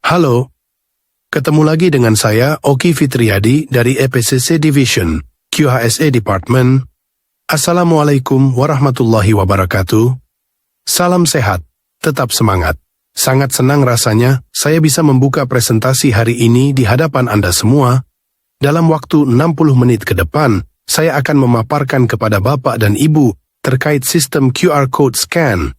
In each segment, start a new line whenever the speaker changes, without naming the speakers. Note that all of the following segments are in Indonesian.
Halo, ketemu lagi dengan saya Oki Fitriadi dari EPCC Division, QHSE Department. Assalamualaikum warahmatullahi wabarakatuh. Salam sehat, tetap semangat. Sangat senang rasanya saya bisa membuka presentasi hari ini di hadapan Anda semua. Dalam waktu 60 menit ke depan, saya akan memaparkan kepada Bapak dan Ibu terkait sistem QR Code Scan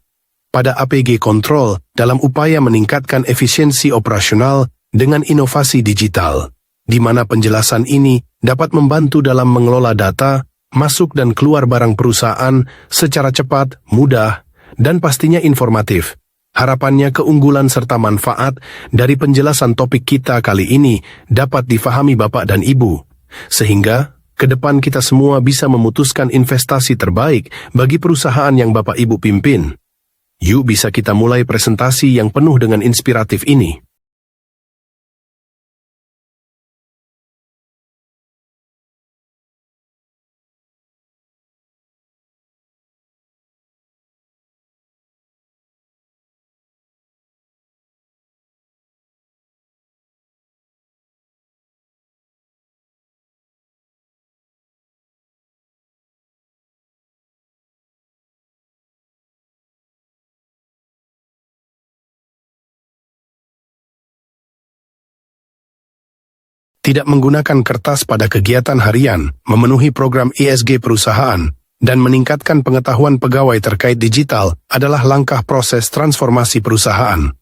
pada APG Control dalam upaya meningkatkan efisiensi operasional dengan inovasi digital, di mana penjelasan ini dapat membantu dalam mengelola data, masuk dan keluar barang perusahaan secara cepat, mudah, dan pastinya informatif. Harapannya keunggulan serta manfaat dari penjelasan topik kita kali ini dapat difahami Bapak dan Ibu, sehingga ke depan kita semua bisa memutuskan investasi terbaik bagi perusahaan yang Bapak Ibu pimpin. Yuk bisa kita mulai presentasi yang penuh dengan inspiratif ini. Tidak menggunakan kertas pada kegiatan harian, memenuhi program ESG perusahaan, dan meningkatkan pengetahuan pegawai terkait digital adalah langkah proses transformasi perusahaan.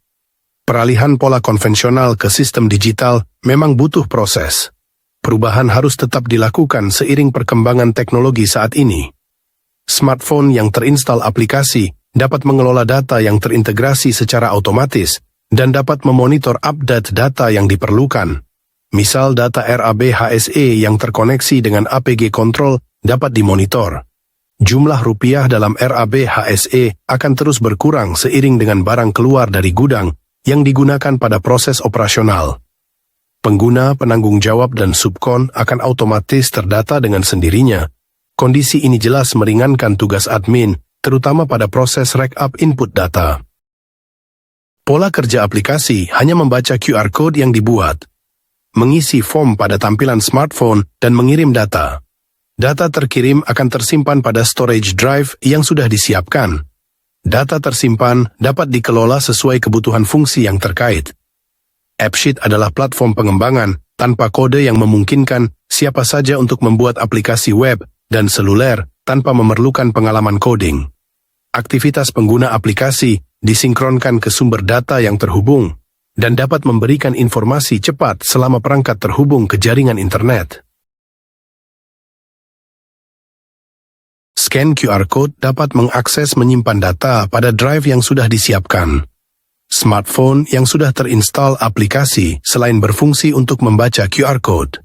Peralihan pola konvensional ke sistem digital memang butuh proses. Perubahan harus tetap dilakukan seiring perkembangan teknologi saat ini. Smartphone yang terinstal aplikasi dapat mengelola data yang terintegrasi secara otomatis dan dapat memonitor update data yang diperlukan. Misal data RAB HSE yang terkoneksi dengan APG Control dapat dimonitor. Jumlah rupiah dalam RAB HSE akan terus berkurang seiring dengan barang keluar dari gudang yang digunakan pada proses operasional. Pengguna, penanggung jawab, dan subkon akan otomatis terdata dengan sendirinya. Kondisi ini jelas meringankan tugas admin, terutama pada proses backup input data. Pola kerja aplikasi hanya membaca QR Code yang dibuat, mengisi form pada tampilan smartphone, dan mengirim data. Data terkirim akan tersimpan pada storage drive yang sudah disiapkan. Data tersimpan dapat dikelola sesuai kebutuhan fungsi yang terkait. AppSheet adalah platform pengembangan tanpa kode yang memungkinkan siapa saja untuk membuat aplikasi web dan seluler tanpa memerlukan pengalaman coding. Aktivitas pengguna aplikasi disinkronkan ke sumber data yang terhubung dan dapat memberikan informasi cepat selama perangkat terhubung ke jaringan internet. Scan QR Code dapat mengakses menyimpan data pada drive yang sudah disiapkan. Smartphone yang sudah terinstal aplikasi selain berfungsi untuk membaca QR Code,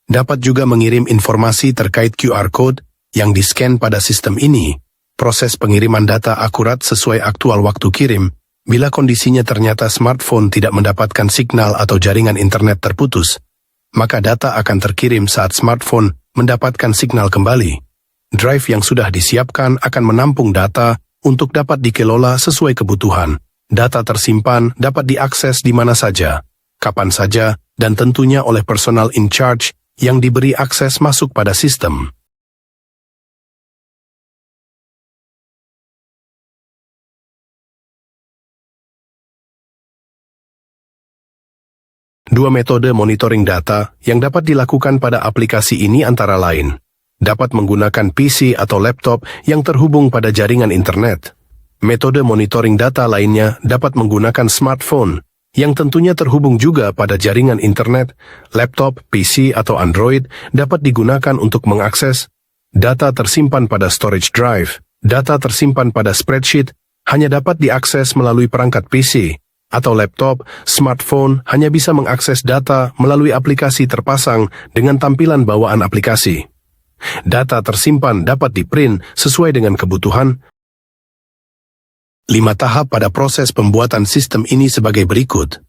dapat juga mengirim informasi terkait QR Code yang di-scan pada sistem ini. Proses pengiriman data akurat sesuai aktual waktu kirim. Bila kondisinya ternyata smartphone tidak mendapatkan signal atau jaringan internet terputus, maka data akan terkirim saat smartphone mendapatkan signal kembali. Drive yang sudah disiapkan akan menampung data untuk dapat dikelola sesuai kebutuhan. Data tersimpan dapat diakses di mana saja, kapan saja, dan tentunya oleh personal in charge yang diberi akses masuk pada sistem. Dua metode monitoring data yang dapat dilakukan pada aplikasi ini antara lain, dapat menggunakan PC atau laptop yang terhubung pada jaringan internet. Metode monitoring data lainnya dapat menggunakan smartphone yang tentunya terhubung juga pada jaringan internet. Laptop, PC, atau Android dapat digunakan untuk mengakses data tersimpan pada storage drive. Data tersimpan pada spreadsheet hanya dapat diakses melalui perangkat PC atau laptop. Smartphone hanya bisa mengakses data melalui aplikasi terpasang dengan tampilan bawaan aplikasi. Data tersimpan dapat di-print sesuai dengan kebutuhan. 5 tahap pada proses pembuatan sistem ini sebagai berikut.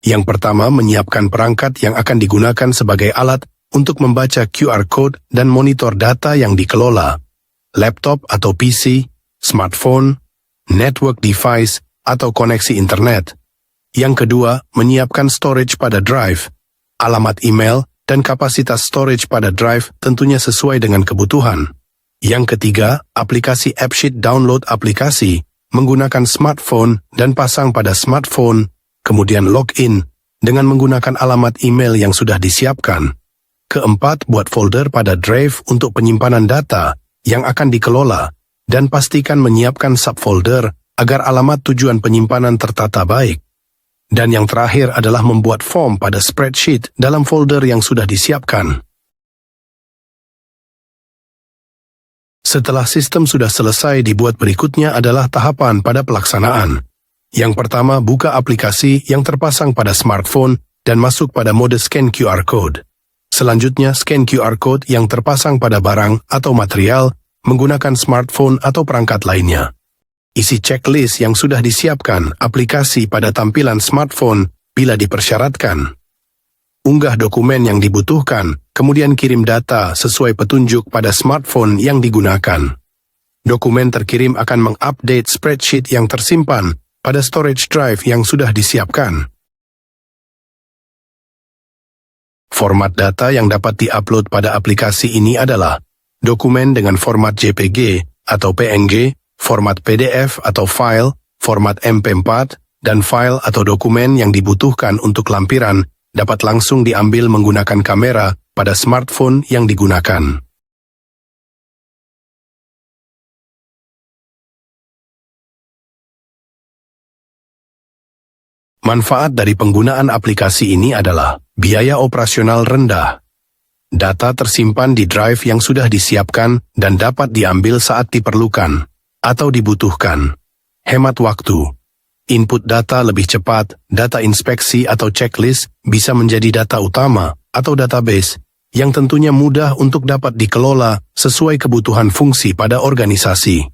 Yang pertama, menyiapkan perangkat yang akan digunakan sebagai alat untuk membaca QR Code dan monitor data yang dikelola. Laptop atau PC, smartphone, network device, atau koneksi internet. Yang kedua, menyiapkan storage pada drive. Alamat email dan kapasitas storage pada drive tentunya sesuai dengan kebutuhan. Yang ketiga, aplikasi AppSheet. Download aplikasi menggunakan smartphone dan pasang pada smartphone, kemudian login dengan menggunakan alamat email yang sudah disiapkan. Keempat, buat folder pada drive untuk penyimpanan data yang akan dikelola dan pastikan menyiapkan subfolder agar alamat tujuan penyimpanan tertata baik. Dan yang terakhir adalah membuat form pada spreadsheet dalam folder yang sudah disiapkan. Setelah sistem sudah selesai dibuat, berikutnya adalah tahapan pada pelaksanaan. Yang pertama, buka aplikasi yang terpasang pada smartphone dan masuk pada mode scan QR code. Selanjutnya, scan QR code yang terpasang pada barang atau material menggunakan smartphone atau perangkat lainnya. Isi checklist yang sudah disiapkan aplikasi pada tampilan smartphone bila dipersyaratkan. Unggah dokumen yang dibutuhkan, kemudian kirim data sesuai petunjuk pada smartphone yang digunakan. Dokumen terkirim akan mengupdate spreadsheet yang tersimpan pada storage drive yang sudah disiapkan. Format data yang dapat diupload pada aplikasi ini adalah dokumen dengan format JPG atau PNG, format PDF atau file, format MP4, dan file atau dokumen yang dibutuhkan untuk lampiran dapat langsung diambil menggunakan kamera pada smartphone yang digunakan. Manfaat dari penggunaan aplikasi ini adalah biaya operasional rendah. Data tersimpan di drive yang sudah disiapkan dan dapat diambil saat diperlukan atau dibutuhkan. Hemat waktu. Input data lebih cepat, data inspeksi atau checklist bisa menjadi data utama atau database yang tentunya mudah untuk dapat dikelola sesuai kebutuhan fungsi pada organisasi.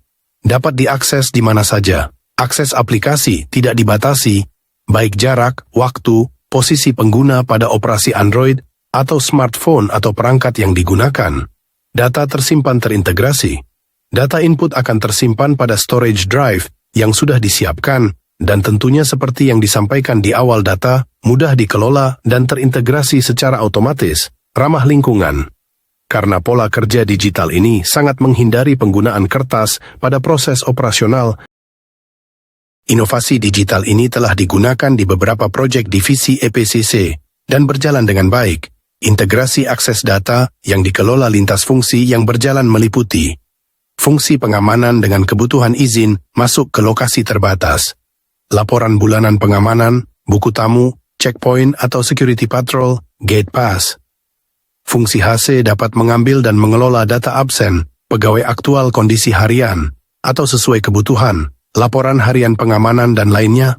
Dapat diakses di mana saja. Akses aplikasi tidak dibatasi, baik jarak, waktu, posisi pengguna pada operasi Android atau smartphone atau perangkat yang digunakan. Data tersimpan terintegrasi. Data input akan tersimpan pada storage drive yang sudah disiapkan dan tentunya seperti yang disampaikan di awal, data mudah dikelola dan terintegrasi secara otomatis, ramah lingkungan. Karena pola kerja digital ini sangat menghindari penggunaan kertas pada proses operasional, inovasi digital ini telah digunakan di beberapa proyek divisi EPCC dan berjalan dengan baik. Integrasi akses data yang dikelola lintas fungsi yang berjalan meliputi fungsi pengamanan dengan kebutuhan izin masuk ke lokasi terbatas, laporan bulanan pengamanan, buku tamu, checkpoint atau security patrol, gate pass. Fungsi HC dapat mengambil dan mengelola data absen, pegawai aktual kondisi harian, atau sesuai kebutuhan, laporan harian pengamanan dan lainnya.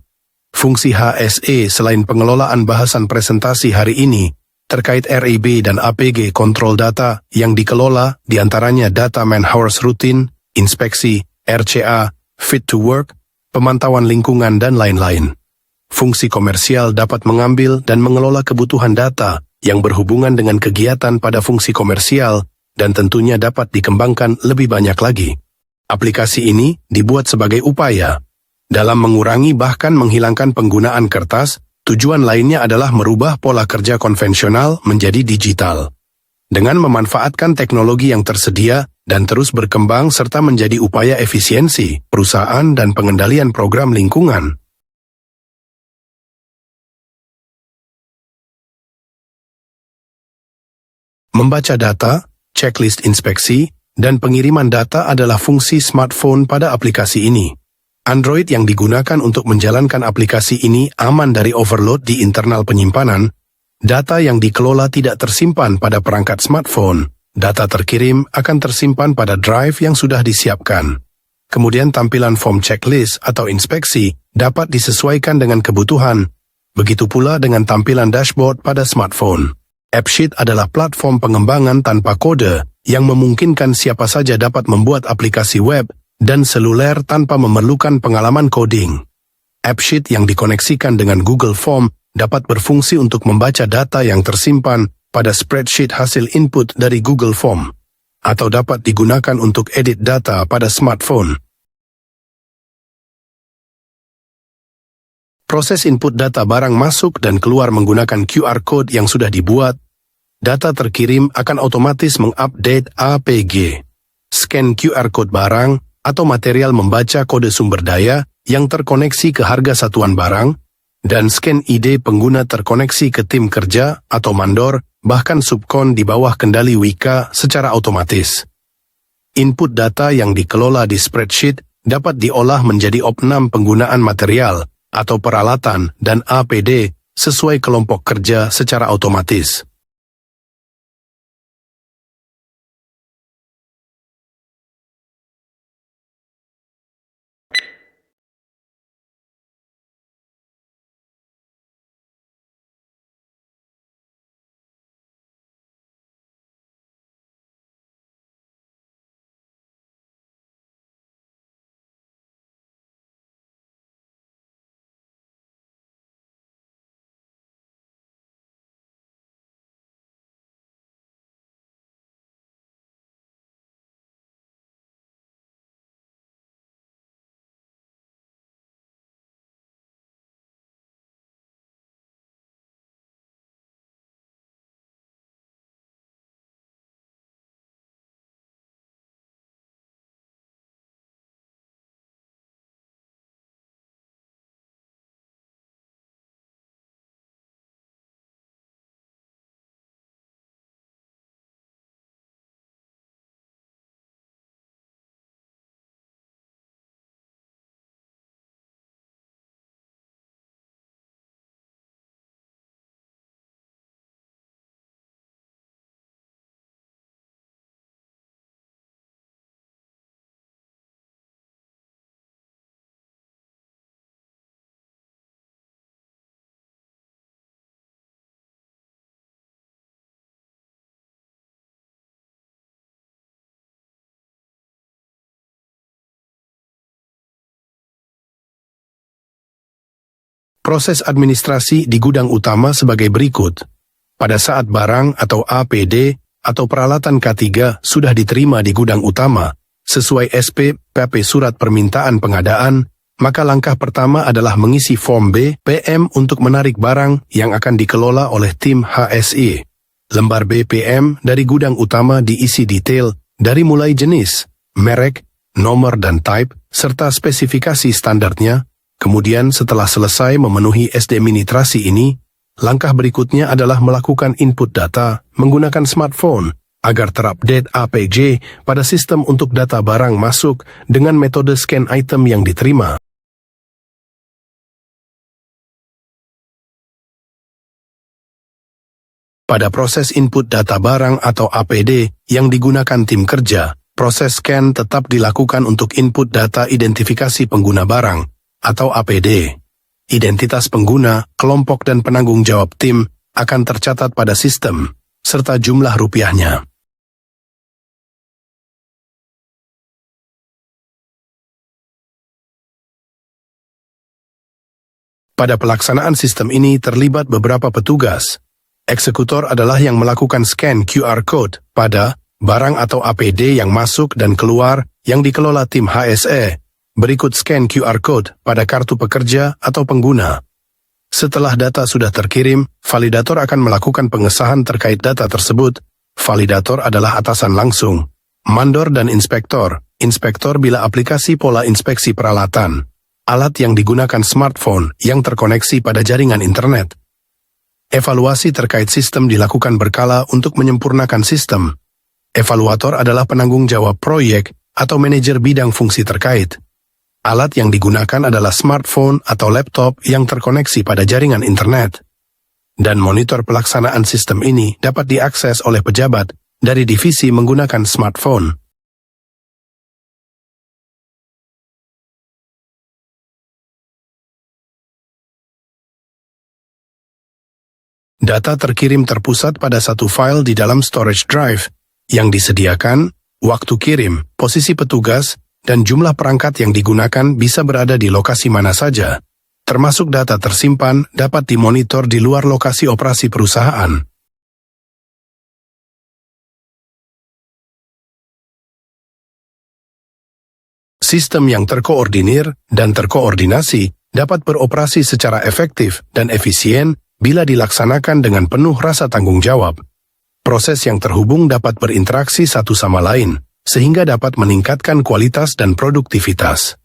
Fungsi HSE selain pengelolaan bahasan presentasi hari ini, terkait RIB dan APG kontrol data yang dikelola diantaranya data man-hours rutin, inspeksi, RCA, fit to work, pemantauan lingkungan dan lain-lain. Fungsi komersial dapat mengambil dan mengelola kebutuhan data yang berhubungan dengan kegiatan pada fungsi komersial dan tentunya dapat dikembangkan lebih banyak lagi. Aplikasi ini dibuat sebagai upaya dalam mengurangi bahkan menghilangkan penggunaan kertas. Tujuan lainnya adalah merubah pola kerja konvensional menjadi digital. Dengan memanfaatkan teknologi yang tersedia dan terus berkembang serta menjadi upaya efisiensi, perusahaan dan pengendalian program lingkungan. Membaca data, checklist inspeksi, dan pengiriman data adalah fungsi smartphone pada aplikasi ini. Android yang digunakan untuk menjalankan aplikasi ini aman dari overload di internal penyimpanan. Data yang dikelola tidak tersimpan pada perangkat smartphone. Data terkirim akan tersimpan pada drive yang sudah disiapkan. Kemudian tampilan form checklist atau inspeksi dapat disesuaikan dengan kebutuhan. Begitu pula dengan tampilan dashboard pada smartphone. AppSheet adalah platform pengembangan tanpa kode yang memungkinkan siapa saja dapat membuat aplikasi web dan seluler tanpa memerlukan pengalaman coding. AppSheet yang dikoneksikan dengan Google Form dapat berfungsi untuk membaca data yang tersimpan pada spreadsheet hasil input dari Google Form, atau dapat digunakan untuk edit data pada smartphone. Proses input data barang masuk dan keluar menggunakan QR Code yang sudah dibuat. Data terkirim akan otomatis mengupdate APG. Scan QR Code barang atau material membaca kode sumber daya yang terkoneksi ke harga satuan barang, dan scan ID pengguna terkoneksi ke tim kerja atau mandor, bahkan subkon di bawah kendali Wika secara otomatis. Input data yang dikelola di spreadsheet dapat diolah menjadi opnam penggunaan material atau peralatan dan APD sesuai kelompok kerja secara otomatis. Proses administrasi di gudang utama sebagai berikut. Pada saat barang atau APD atau peralatan K3 sudah diterima di gudang utama, sesuai SPP Surat Permintaan Pengadaan, maka langkah pertama adalah mengisi form BPM untuk menarik barang yang akan dikelola oleh tim HSE. Lembar BPM dari gudang utama diisi detail dari mulai jenis, merek, nomor dan type, serta spesifikasi standarnya. Kemudian setelah selesai memenuhi SD-minitrasi ini, langkah berikutnya adalah melakukan input data menggunakan smartphone agar terupdate APG pada sistem untuk data barang masuk dengan metode scan item yang diterima. Pada proses input data barang atau APD yang digunakan tim kerja, proses scan tetap dilakukan untuk input data identifikasi pengguna barang atau APD. Identitas pengguna, kelompok dan penanggung jawab tim akan tercatat pada sistem, serta jumlah rupiahnya. Pada pelaksanaan sistem ini terlibat beberapa petugas. Eksekutor adalah yang melakukan scan QR Code pada barang atau APD yang masuk dan keluar yang dikelola tim HSE. Berikut scan QR Code pada kartu pekerja atau pengguna. Setelah data sudah terkirim, validator akan melakukan pengesahan terkait data tersebut. Validator adalah atasan langsung, mandor dan inspektor. Inspektor bila aplikasi pola inspeksi peralatan. Alat yang digunakan smartphone yang terkoneksi pada jaringan internet. Evaluasi terkait sistem dilakukan berkala untuk menyempurnakan sistem. Evaluator adalah penanggung jawab proyek atau manajer bidang fungsi terkait. Alat yang digunakan adalah smartphone atau laptop yang terkoneksi pada jaringan internet. Dan monitor pelaksanaan sistem ini dapat diakses oleh pejabat dari divisi menggunakan smartphone. Data terkirim terpusat pada satu file di dalam storage drive yang disediakan, waktu kirim, posisi petugas, dan jumlah perangkat yang digunakan bisa berada di lokasi mana saja, termasuk data tersimpan dapat dimonitor di luar lokasi operasi perusahaan. Sistem yang terkoordinir dan terkoordinasi dapat beroperasi secara efektif dan efisien bila dilaksanakan dengan penuh rasa tanggung jawab. Proses yang terhubung dapat berinteraksi satu sama lain, sehingga dapat meningkatkan kualitas dan produktivitas.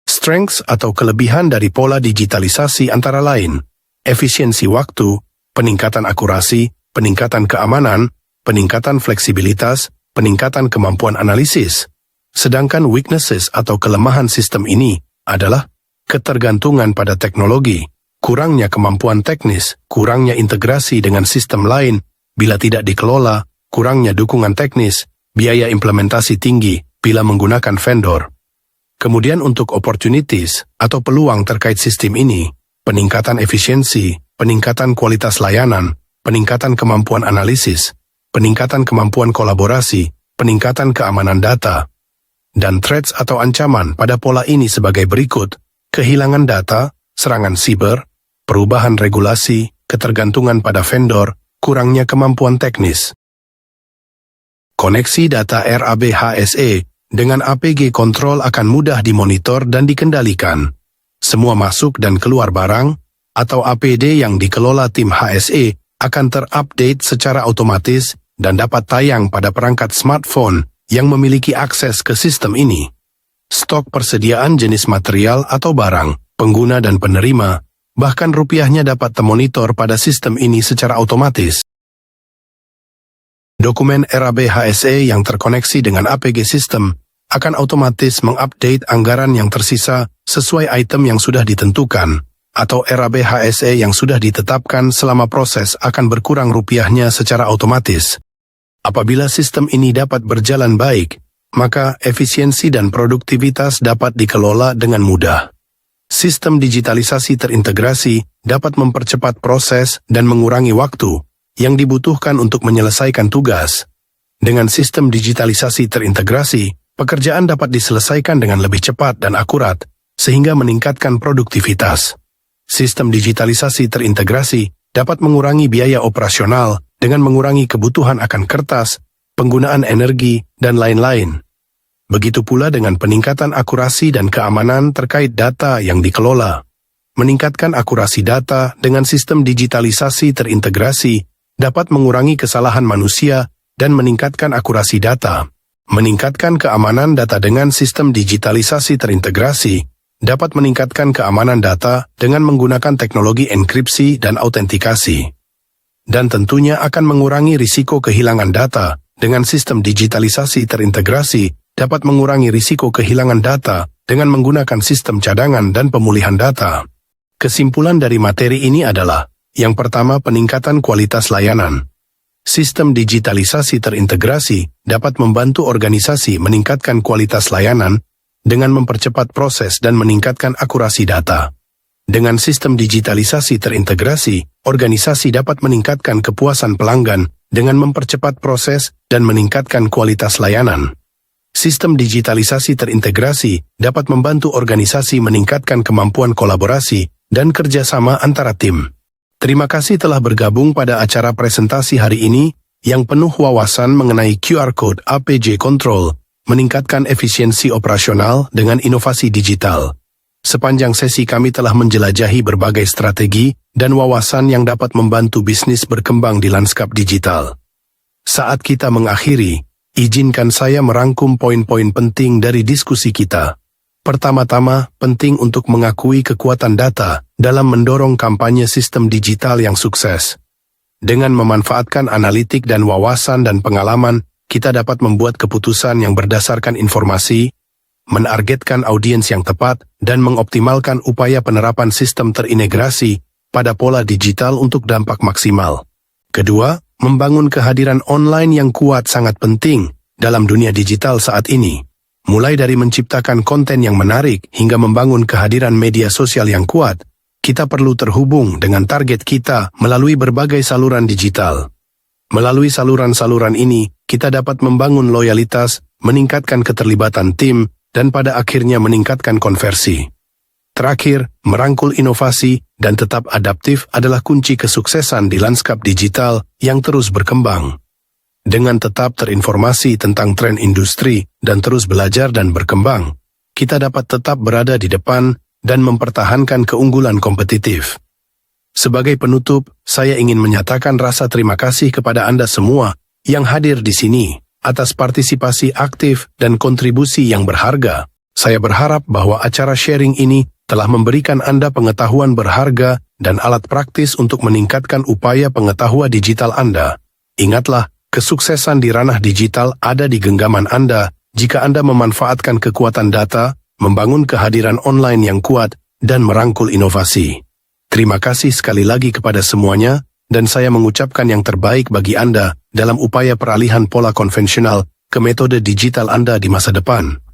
Strengths atau kelebihan dari pola digitalisasi antara lain, efisiensi waktu, peningkatan akurasi, peningkatan keamanan, peningkatan fleksibilitas, peningkatan kemampuan analisis. Sedangkan weaknesses atau kelemahan sistem ini adalah ketergantungan pada teknologi, kurangnya kemampuan teknis, kurangnya integrasi dengan sistem lain bila tidak dikelola, kurangnya dukungan teknis, biaya implementasi tinggi bila menggunakan vendor. Kemudian untuk opportunities atau peluang terkait sistem ini, peningkatan efisiensi, peningkatan kualitas layanan, peningkatan kemampuan analisis, peningkatan kemampuan kolaborasi, peningkatan keamanan data. Dan threats atau ancaman pada pola ini sebagai berikut: kehilangan data, serangan siber, perubahan regulasi, ketergantungan pada vendor, kurangnya kemampuan teknis. Koneksi data RAB HSE dengan APG Control akan mudah dimonitor dan dikendalikan. Semua masuk dan keluar barang atau APD yang dikelola tim HSE akan terupdate secara otomatis dan dapat tayang pada perangkat smartphone yang memiliki akses ke sistem ini. Stok persediaan jenis material atau barang, pengguna dan penerima, bahkan rupiahnya dapat termonitor pada sistem ini secara otomatis. Dokumen RAB HSE yang terkoneksi dengan APG System akan otomatis mengupdate anggaran yang tersisa sesuai item yang sudah ditentukan, atau RAB HSE yang sudah ditetapkan selama proses akan berkurang rupiahnya secara otomatis. Apabila sistem ini dapat berjalan baik, maka efisiensi dan produktivitas dapat dikelola dengan mudah. Sistem digitalisasi terintegrasi dapat mempercepat proses dan mengurangi waktu yang dibutuhkan untuk menyelesaikan tugas. Dengan sistem digitalisasi terintegrasi, pekerjaan dapat diselesaikan dengan lebih cepat dan akurat, sehingga meningkatkan produktivitas. Sistem digitalisasi terintegrasi dapat mengurangi biaya operasional dengan mengurangi kebutuhan akan kertas, penggunaan energi, dan lain-lain. Begitu pula dengan peningkatan akurasi dan keamanan terkait data yang dikelola. Meningkatkan akurasi data dengan sistem digitalisasi terintegrasi dapat mengurangi kesalahan manusia dan meningkatkan akurasi data. Meningkatkan keamanan data dengan sistem digitalisasi terintegrasi dapat meningkatkan keamanan data dengan menggunakan teknologi enkripsi dan autentikasi. Dan tentunya akan mengurangi risiko kehilangan data dengan sistem digitalisasi terintegrasi dapat mengurangi risiko kehilangan data dengan menggunakan sistem cadangan dan pemulihan data. Kesimpulan dari materi ini adalah: yang pertama, peningkatan kualitas layanan. Sistem digitalisasi terintegrasi dapat membantu organisasi meningkatkan kualitas layanan dengan mempercepat proses dan meningkatkan akurasi data. Dengan sistem digitalisasi terintegrasi, organisasi dapat meningkatkan kepuasan pelanggan dengan mempercepat proses dan meningkatkan kualitas layanan. Sistem digitalisasi terintegrasi dapat membantu organisasi meningkatkan kemampuan kolaborasi dan kerjasama antara tim. Terima kasih telah bergabung pada acara presentasi hari ini yang penuh wawasan mengenai QR Code APG Control, meningkatkan efisiensi operasional dengan inovasi digital. Sepanjang sesi kami telah menjelajahi berbagai strategi dan wawasan yang dapat membantu bisnis berkembang di lanskap digital. Saat kita mengakhiri, izinkan saya merangkum poin-poin penting dari diskusi kita. Pertama-tama, penting untuk mengakui kekuatan data dalam mendorong kampanye sistem digital yang sukses. Dengan memanfaatkan analitik dan wawasan dan pengalaman, kita dapat membuat keputusan yang berdasarkan informasi, menargetkan audiens yang tepat, dan mengoptimalkan upaya penerapan sistem terintegrasi pada pola digital untuk dampak maksimal. Kedua, membangun kehadiran online yang kuat sangat penting dalam dunia digital saat ini. Mulai dari menciptakan konten yang menarik hingga membangun kehadiran media sosial yang kuat, kita perlu terhubung dengan target kita melalui berbagai saluran digital. Melalui saluran-saluran ini, kita dapat membangun loyalitas, meningkatkan keterlibatan tim, dan pada akhirnya meningkatkan konversi. Terakhir, merangkul inovasi dan tetap adaptif adalah kunci kesuksesan di lanskap digital yang terus berkembang. Dengan tetap terinformasi tentang tren industri dan terus belajar dan berkembang, kita dapat tetap berada di depan dan mempertahankan keunggulan kompetitif. Sebagai penutup, saya ingin menyatakan rasa terima kasih kepada Anda semua yang hadir di sini atas partisipasi aktif dan kontribusi yang berharga. Saya berharap bahwa acara sharing ini telah memberikan Anda pengetahuan berharga dan alat praktis untuk meningkatkan upaya pengetahuan digital Anda. Ingatlah, kesuksesan di ranah digital ada di genggaman Anda jika Anda memanfaatkan kekuatan data, membangun kehadiran online yang kuat, dan merangkul inovasi. Terima kasih sekali lagi kepada semuanya, dan saya mengucapkan yang terbaik bagi Anda dalam upaya peralihan pola konvensional ke metode digital Anda di masa depan.